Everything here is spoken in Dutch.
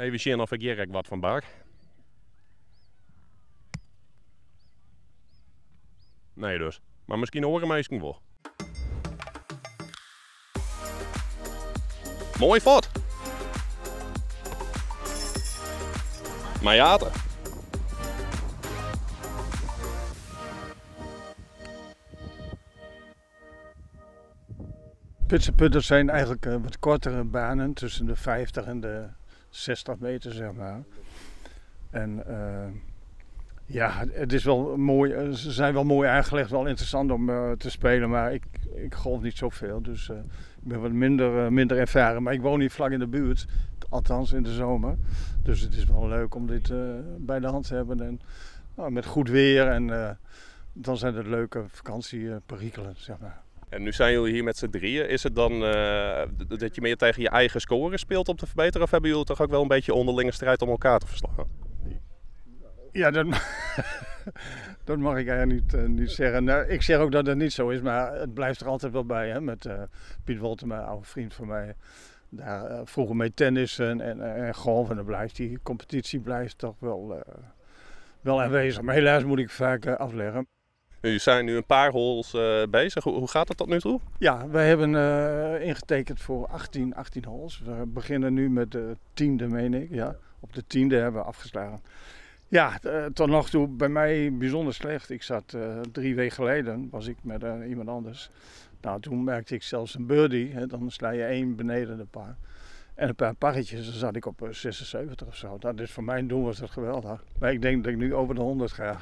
Even zien of ik hier wat van bak. Nee dus. Maar misschien horen mensen wel. Mooi fort. Maar ja. Pitsenputters zijn eigenlijk wat kortere banen, tussen de 50 en de 60 meter, zeg maar. En ja, het is wel mooi, ze zijn wel mooi aangelegd, wel interessant om te spelen, maar ik golf niet zoveel. Dus ik ben wat minder ervaren. Maar ik woon hier vlak in de buurt, althans in de zomer. Dus het is wel leuk om dit bij de hand te hebben. En met goed weer en dan zijn het leuke vakantieperikelen, zeg maar. En nu zijn jullie hier met z'n drieën. Is het dan dat je meer tegen je eigen score speelt om te verbeteren? Of hebben jullie toch ook wel een beetje onderlinge strijd om elkaar te verslaan? Ja, dat mag ik eigenlijk niet zeggen. Nou, ik zeg ook dat het niet zo is, maar het blijft er altijd wel bij. Hè? Met Piet Woltema, een oude vriend van mij. Daar vroeger mee tennissen en golven. En dan die competitie blijft toch wel aanwezig. Maar helaas moet ik vaak afleggen. Jullie zijn nu een paar holes bezig. Hoe gaat het tot nu toe? Ja, wij hebben ingetekend voor 18 holes. We beginnen nu met de 10e, meen ik. Ja, op de 10e hebben we afgeslagen. Ja, tot nog toe bij mij bijzonder slecht. Ik zat 3 weken geleden, was ik met iemand anders. Nou, toen merkte ik zelfs een birdie. Hè, dan sla je 1 beneden de par. En een paar parretjes, dan zat ik op 76 of zo. Dat is voor mijn doen was dat geweldig. Maar ik denk dat ik nu over de 100 ga.